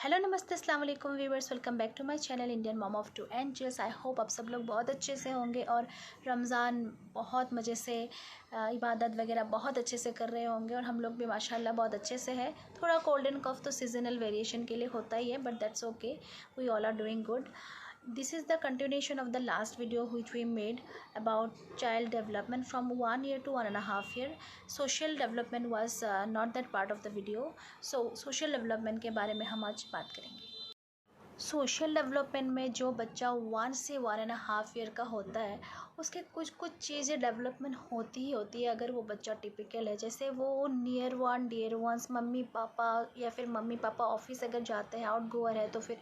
Hello नमस्ते अस्सलाम वालेकुम viewers, welcome back to my channel Indian mom of two angels. I hope आप सब लोग बहुत अच्छे से होंगे और रमज़ान बहुत मज़े से इबादत वगैरह बहुत अच्छे से कर रहे होंगे। और हम लोग भी माशाल्लाह बहुत अच्छे से है। थोड़ा कोल्ड एंड कफ तो सीजनल वेरिएशन के लिए होता ही है, but that's okay, we all are doing good. This is the continuation of the last video which we made about child development from 1 year to 1.5 year. Social development was not that part of the video. So social development के बारे में हम आज बात करेंगे. Social development में जो बच्चा 1 से 1.5 ईयर का होता है उसके कुछ कुछ चीज़ें डेवलपमेंट होती ही होती है अगर वो बच्चा टिपिकल है। जैसे वो near one dear ones mummy papa या फिर मम्मी पापा ऑफिस अगर जाते हैं, आउट गोअर है, तो फिर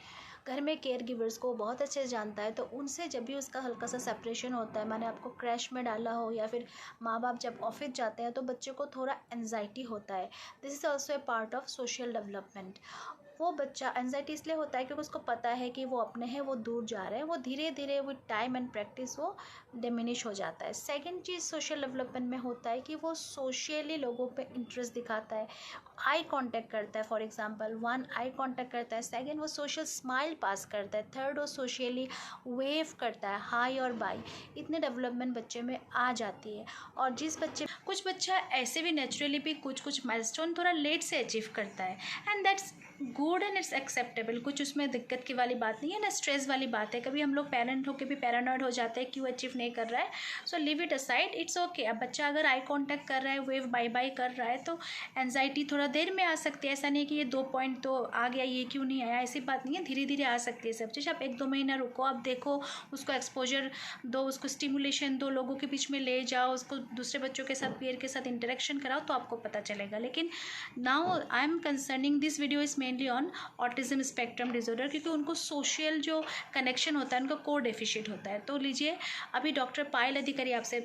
घर में केयर गिवर्स को बहुत अच्छे से जानता है। तो उनसे जब भी उसका हल्का सा सेपरेशन होता है, मैंने आपको क्रैश में डाला हो या फिर माँ बाप जब ऑफिस जाते हैं, तो बच्चे को थोड़ा एनजाइटी होता है. This is also a part of social development. वो बच्चा एनजाइटी इसलिए होता है क्योंकि उसको पता है कि वो अपने हैं, वो दूर जा रहे हैं. वो धीरे धीरे विद टाइम एंड प्रैक्टिस वो डिमिनिश हो जाता है. सेकंड चीज़ सोशल डेवलपमेंट में होता है कि वो सोशली लोगों पे इंटरेस्ट दिखाता है, आई कांटेक्ट करता है. For example, one eye contact करता है, सेकंड वो सोशल स्माइल पास करता है, थर्ड वो सोशली वेव करता है, हाई और बाई. इतने डेवलपमेंट बच्चे में आ जाती है. और जिस बच्चे कुछ बच्चा ऐसे भी नेचुरली भी कुछ माइलस्टोन थोड़ा लेट से अचीव करता है, and that's good and it's acceptable. कुछ उसमें दिक्कत की वाली बात नहीं है ना, स्ट्रेस वाली बात है. कभी हम लोग पेरेंट होकर भी पैरानॉइड हो जाते हैं, क्यों अचीव नहीं कर रहा है. So live it aside, it's okay. अब बच्चा अगर आई कांटेक्ट कर रहा है, वेव बाय बाय कर रहा है, तो एनजाइटी थोड़ा देर में आ सकती है. ऐसा नहीं कि ये 2 पॉइंट तो आ गया, ये क्यों नहीं आया, ऐसी बात नहीं है. धीरे धीरे आ सकती है सब चीज़. आप 1-2 महीना रुको, आप देखो, उसको एक्सपोजर दो, उसको स्टिमुलेशन दो, लोगों के बीच में ले जाओ, उसको दूसरे बच्चों के साथ पीयर के साथ इंटरेक्शन कराओ, तो आपको पता चलेगा. लेकिन now I am concerning this video is mainly on autism spectrum disorder, क्योंकि उनको सोशल जो कनेक्शन होता है उनका कोर डेफिशिएंट होता है. तो लीजिए, अभी डॉक्टर पायल अधिकारी आपसे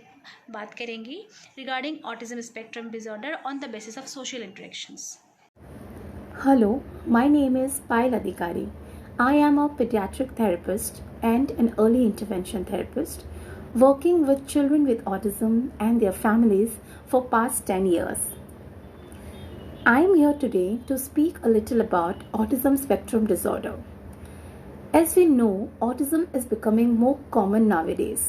बात करेंगी regarding autism spectrum disorder on the basis of social interactions. Hello, my name is Payal Adhikary. I am a pediatric therapist and an early intervention therapist working with children with autism and their families for past 10 years. I am here today to speak a little about autism spectrum disorder. As we know, autism is becoming more common nowadays,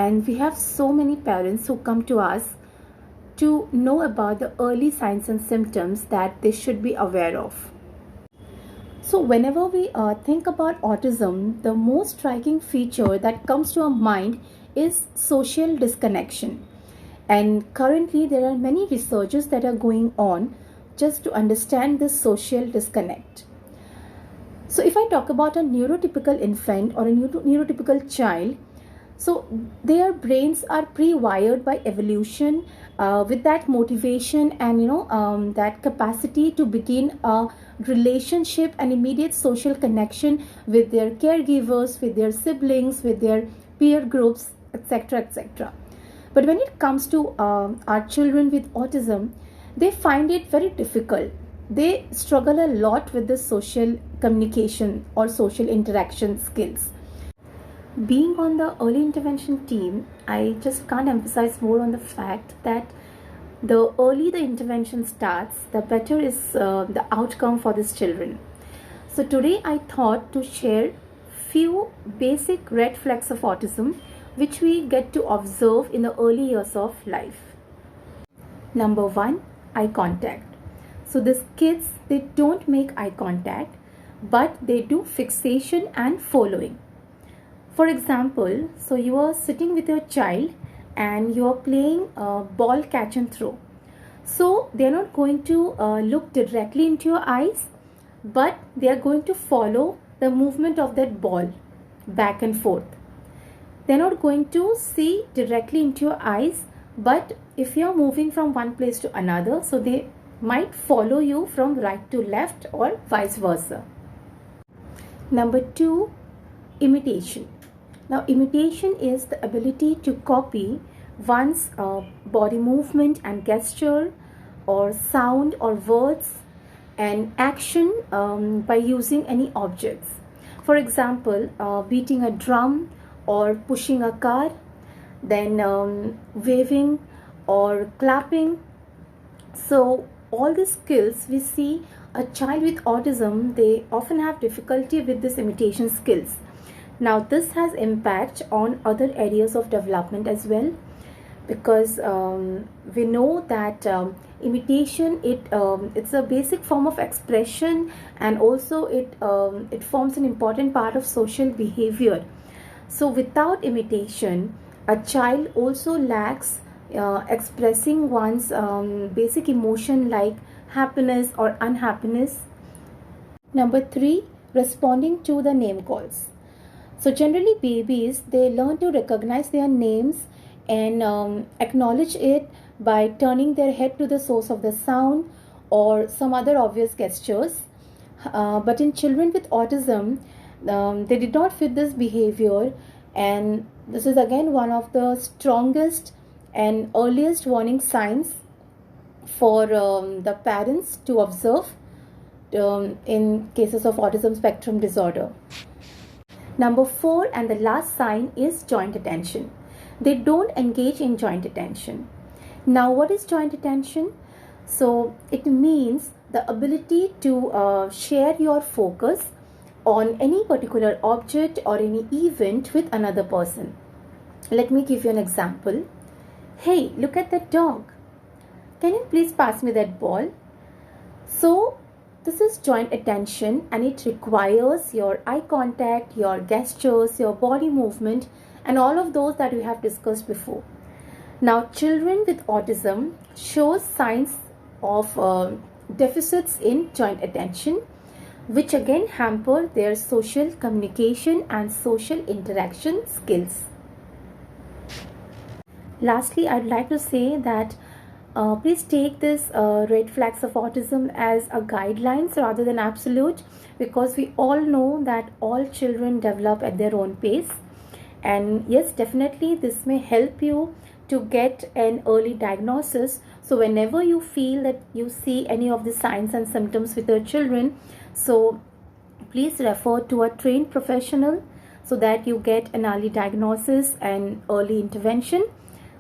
and we have so many parents who come to us to know about the early signs and symptoms that they should be aware of. So whenever we think about autism, the most striking feature that comes to our mind is social disconnection. And currently there are many researches that are going on just to understand this social disconnect. So if I talk about a neurotypical infant or a neurotypical child, so their brains are pre-wired by evolution with that motivation and that capacity to begin a relationship and immediate social connection with their caregivers, with their siblings, with their peer groups, etc., etc. But when it comes to our children with autism, they find it very difficult. They struggle a lot with the social communication or social interaction skills. Being on the early intervention team, I just can't emphasize more on the fact that the early the intervention starts, the better is the outcome for these children. So today I thought to share few basic red flags of autism which we get to observe in the early years of life. Number 1, eye contact. So these kids, they don't make eye contact, but they do fixation and following. For example, so you are sitting with your child and you are playing ball catch and throw. So they are not going to look directly into your eyes, but they are going to follow the movement of that ball back and forth. They are not going to see directly into your eyes, but if you are moving from one place to another, so they might follow you from right to left or vice versa. Number 2, imitation. Now, imitation is the ability to copy one's body movement and gesture or sound or words and action by using any objects. For example, beating a drum or pushing a car, then waving or clapping. So all these skills we see a child with autism, they often have difficulty with this imitation skills. Now this has impact on other areas of development as well, because we know that imitation, it's a basic form of expression, and also it forms an important part of social behavior. So without imitation, a child also lacks expressing one's basic emotion like happiness or unhappiness. Number 3, responding to the name calls. So generally babies, they learn to recognize their names and acknowledge it by turning their head to the source of the sound or some other obvious gestures. But in children with autism, they did not fit this behavior, and this is again one of the strongest and earliest warning signs for the parents to observe in cases of autism spectrum disorder. Number 4 and the last sign is joint attention. They don't engage in joint attention. Now what is joint attention? So it means the ability to share your focus on any particular object or any event with another person. Let me give you an example. Hey, look at that dog. Can you please pass me that ball? So this is joint attention, and it requires your eye contact, your gestures, your body movement, and all of those that we have discussed before. Now children with autism show signs of deficits in joint attention, which again hamper their social communication and social interaction skills. Lastly, I'd like to say that please take this red flags of autism as a guidelines rather than absolute, because we all know that all children develop at their own pace. And yes, definitely this may help you to get an early diagnosis. So whenever you feel that you see any of the signs and symptoms with your children, so please refer to a trained professional so that you get an early diagnosis and early intervention,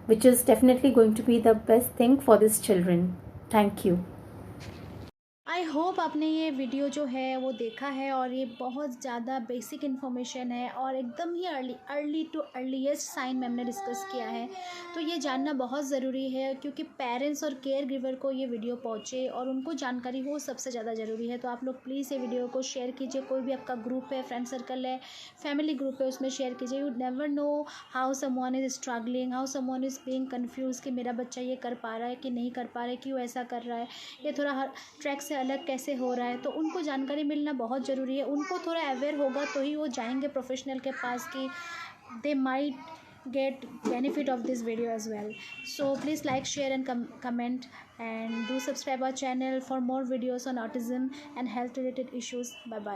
which is definitely going to be the best thing for these children. Thank you. I hope आपने ये video जो है वो देखा है, और ये बहुत ज़्यादा बेसिक इन्फॉर्मेशन है और एकदम ही अर्ली टू अर्लीस्ट साइन में हमने डिस्कस किया है। तो ये जानना बहुत ज़रूरी है, क्योंकि पेरेंट्स और केयर गिवर को ये वीडियो पहुँचे और उनको जानकारी हो, सबसे ज़्यादा ज़रूरी है। तो आप लोग प्लीज़ ये वीडियो को शेयर कीजिए। कोई भी आपका ग्रुप है, फ्रेंड सर्कल है, फैमिली ग्रुप है, उसमें शेयर कीजिए। You never know how someone is struggling, how someone is being confuse कि मेरा बच्चा ये कर पा रहा है कि नहीं कर पा रहा है, क्यों ऐसा कर रहा है, ये थोड़ा हर ट्रैक से अलग कैसे हो रहा है। तो उनको जानकारी मिलना बहुत ज़रूरी है। उनको थोड़ा अवेयर होगा तो ही वो जाएंगे प्रोफेशनल के पास कि they might get benefit of this video as well. So please like, share and comment, and do subscribe our channel for more videos on autism and health related issues. Bye bye.